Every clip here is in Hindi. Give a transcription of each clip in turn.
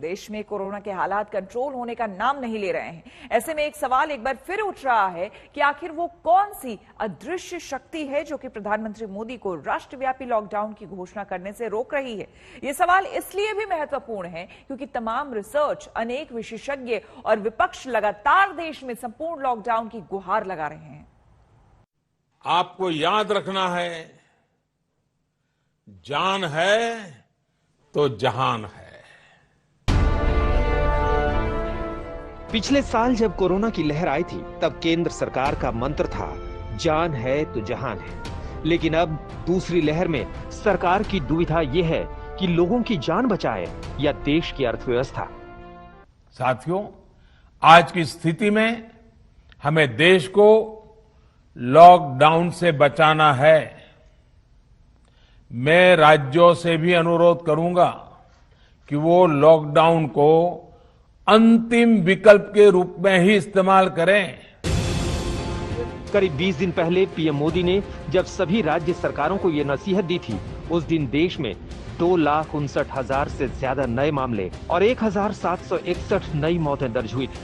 देश में कोरोना के हालात कंट्रोल होने का नाम नहीं ले रहे हैं। ऐसे में एक सवाल एक बार फिर उठ रहा है कि आखिर वो कौन सी अदृश्य शक्ति है जो कि प्रधानमंत्री मोदी को राष्ट्रव्यापी लॉकडाउन की घोषणा करने से रोक रही है। ये सवाल इसलिए भी महत्वपूर्ण है क्योंकि तमाम रिसर्च, अनेक विशेषज्ञ और विपक्ष लगातार देश में संपूर्ण लॉकडाउन की गुहार लगा रहे हैं। आपको याद रखना है, जान है तो जहान है। पिछले साल जब कोरोना की लहर आई थी तब केंद्र सरकार का मंत्र था, जान है तो जहान है। लेकिन अब दूसरी लहर में सरकार की दुविधा यह है कि लोगों की जान बचाए या देश की अर्थव्यवस्था। साथियों, आज की स्थिति में हमें देश को लॉकडाउन से बचाना है। मैं राज्यों से भी अनुरोध करूंगा कि वो लॉकडाउन को अंतिम विकल्प के रूप में ही इस्तेमाल करें। करीब 20 दिन पहले पीएम मोदी ने जब सभी राज्य सरकारों को ये नसीहत दी थी, उस दिन देश में 2,59,000 से ज्यादा नए मामले और 1,761 नई मौतें दर्ज हुई थी।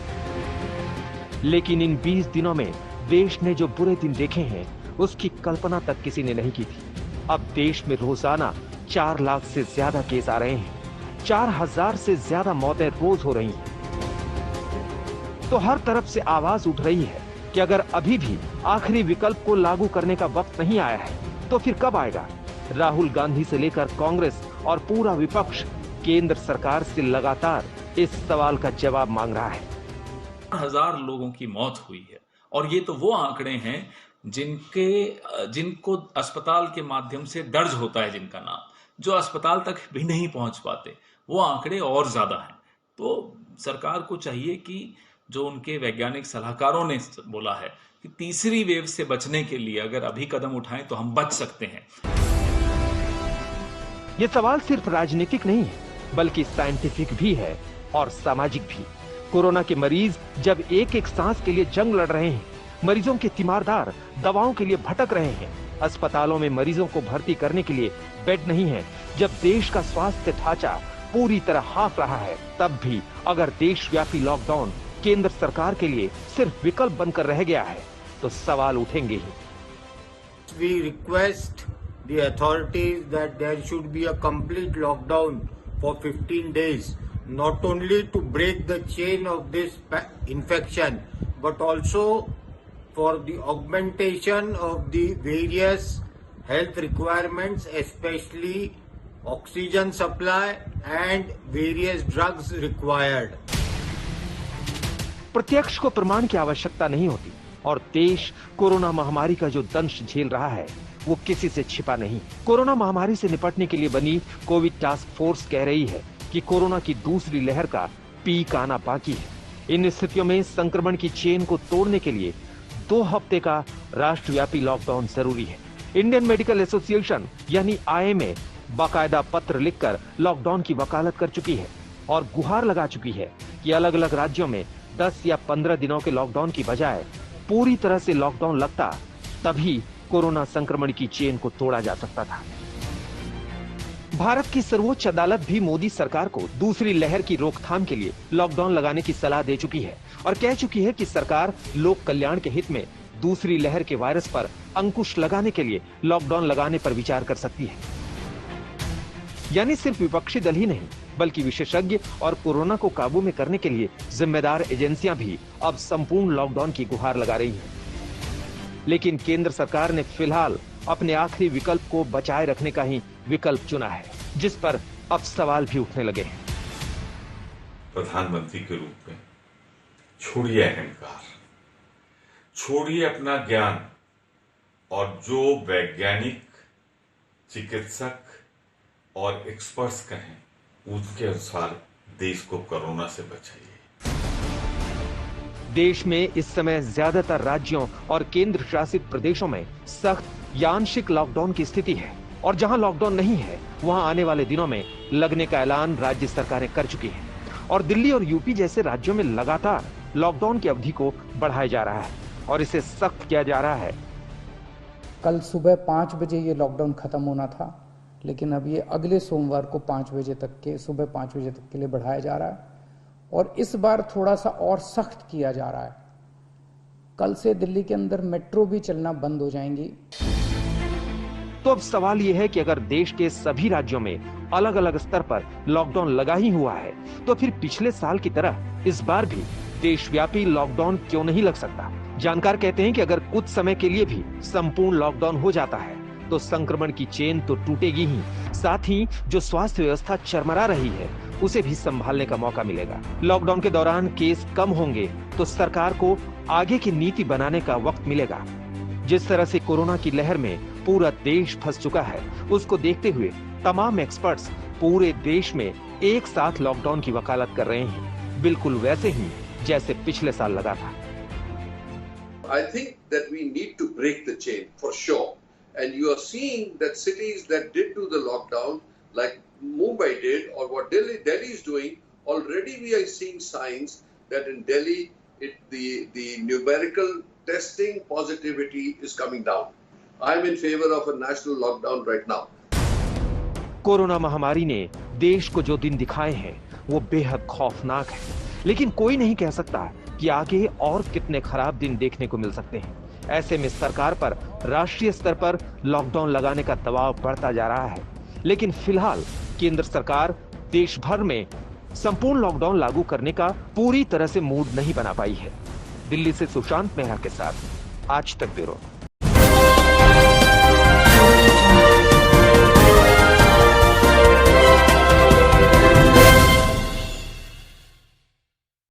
लेकिन इन 20 दिनों में देश ने जो बुरे दिन देखे हैं, उसकी कल्पना तक किसी ने नहीं की थी। अब देश में रोजाना 4 लाख से ज्यादा केस आ रहे हैं, 4,000 से ज्यादा मौतें रोज हो रही हैं। तो हर तरफ से आवाज उठ रही है कि अगर अभी भी आखिरी विकल्प को लागू करने का वक्त नहीं आया है, तो फिर कब आएगा? राहुल गांधी से लेकर कांग्रेस और पूरा विपक्ष केंद्र सरकार से लगातार इस सवाल का जवाब मांग रहा है। 1,000 लोगों की मौत हुई है और ये तो वो आंकड़े हैं जिनको अस्पताल के माध्यम से दर्ज होता है, जिनका नाम, जो अस्पताल तक भी नहीं पहुंच पाते, वो आंकड़े और ज्यादा हैं। तो सरकार को चाहिए कि जो उनके वैज्ञानिक सलाहकारों ने बोला है कि तीसरी वेव से बचने के लिए अगर अभी कदम उठाएं तो हम बच सकते हैं। ये सवाल सिर्फ राजनीतिक नहीं है, बल्कि साइंटिफिक भी है और सामाजिक भी। कोरोना के मरीज जब एक एक सांस के लिए जंग लड़ रहे हैं, मरीजों के तीमारदार दवाओं के लिए भटक रहे हैं, अस्पतालों में मरीजों को भर्ती करने के लिए बेड नहीं है, जब देश का स्वास्थ्य ढांचा पूरी तरह हाफ रहा है, तब भी अगर देशव्यापी लॉकडाउन केंद्र सरकार के लिए सिर्फ विकल्प बनकर रह गया है, तो सवाल उठेंगे ही। We request the authorities that there should be a complete lockdown for 15 days, not only to break the chain of this infection, but also for the augmentation of the various health requirements, especially oxygen supply and various drugs required. प्रत्यक्ष को प्रमाण की आवश्यकता नहीं होती और देश कोरोना महामारी का जो दंश झेल रहा है, वो किसी से छिपा नहीं। कोरोना महामारी से निपटने के लिए बनी कोविड टास्क फोर्स कह रही है कि कोरोना की दूसरी लहर का पीक आना बाकी है। इन स्थितियों में संक्रमण की चेन को तोड़ने के लिए 2 हफ्ते का राष्ट्रव्यापी लॉकडाउन जरूरी है। इंडियन मेडिकल एसोसिएशन यानी IMA बाकायदा पत्र लिखकर लॉकडाउन की वकालत कर चुकी है और गुहार लगा चुकी है कि अलग अलग राज्यों में 10 या 15 दिनों के लॉकडाउन की बजाय पूरी तरह से लॉकडाउन लगता, तभी कोरोना संक्रमण की चेन को तोड़ा जा सकता था। भारत की सर्वोच्च अदालत भी मोदी सरकार को दूसरी लहर की रोकथाम के लिए लॉकडाउन लगाने की सलाह दे चुकी है और कह चुकी है कि सरकार लोक कल्याण के हित में दूसरी लहर के वायरस पर अंकुश लगाने के लिए लॉकडाउन लगाने पर विचार कर सकती है। यानी सिर्फ विपक्षी दल ही नहीं, बल्कि विशेषज्ञ और कोरोना को काबू में करने के लिए जिम्मेदार एजेंसियां भी अब संपूर्ण लॉकडाउन की गुहार लगा रही हैं। लेकिन केंद्र सरकार ने फिलहाल अपने आखिरी विकल्प को बचाए रखने का ही विकल्प चुना है, जिस पर अब सवाल भी उठने लगे हैं। प्रधानमंत्री के रूप में छोड़िए अहंकार, छोड़िए अपना ज्ञान और जो वैज्ञानिक, चिकित्सक और एक्सपर्ट्स कहें, उसके अनुसार देश को कोरोना से बचाइए। देश में इस समय ज्यादातर राज्यों और केंद्र शासित प्रदेशों में सख्त या आंशिक लॉकडाउन की स्थिति है और जहां लॉकडाउन नहीं है, वहां आने वाले दिनों में लगने का ऐलान राज्य सरकारें कर चुकी हैं और दिल्ली और यूपी जैसे राज्यों में लगातार लॉकडाउन की अवधि को बढ़ाया जा रहा है और इसे सख्त किया जा रहा है। कल सुबह 5 बजे ये लॉकडाउन खत्म होना था, लेकिन अब ये अगले सोमवार को 5 बजे तक के, सुबह 5 बजे तक के लिए बढ़ाया जा रहा है और इस बार थोड़ा सा और सख्त किया जा रहा है। कल से दिल्ली के अंदर मेट्रो भी चलना बंद हो जाएंगी। तो अब सवाल यह है कि अगर देश के सभी राज्यों में अलग अलग स्तर पर लॉकडाउन लगा ही हुआ है, तो फिर पिछले साल की तरह इस बार भी देशव्यापी लॉकडाउन क्यों नहीं लग सकता? जानकार कहते हैं कि अगर कुछ समय के लिए भी संपूर्ण लॉकडाउन हो जाता है तो संक्रमण की चेन तो टूटेगी ही, साथ ही जो स्वास्थ्य व्यवस्था चरमरा रही है उसे भी संभालने का मौका मिलेगा। लॉकडाउन के दौरान केस कम होंगे तो सरकार को आगे की नीति बनाने का वक्त मिलेगा। जिस तरह से कोरोना की लहर में पूरा देश फंस चुका है, उसको देखते हुए तमाम एक्सपर्ट्स पूरे देश में एक साथ लॉकडाउन की वकालत कर रहे हैं, बिल्कुल वैसे ही जैसे पिछले साल लगा था। I think that we need to break the chain for sure, and you are seeing that cities that did do the lockdown, like Mumbai did, or what Delhi is doing. Already we are seeing signs that in Delhi, the numerical testing positivity is coming down. I am in favor of a national lockdown right now. Corona महामारी ने देश को जो दिन दिखाए हैं वो बेहद खौफनाक है, लेकिन कोई नहीं कह सकता कि आगे और कितने खराब दिन देखने को मिल सकते हैं। ऐसे में सरकार पर राष्ट्रीय स्तर पर लॉकडाउन लगाने का दबाव बढ़ता जा रहा है, लेकिन फिलहाल केंद्र सरकार देश भर में संपूर्ण लॉकडाउन लागू करने का पूरी तरह से मूड नहीं बना पाई है। दिल्ली से सुशांत मेहरा के साथ आज तक ब्यूरो।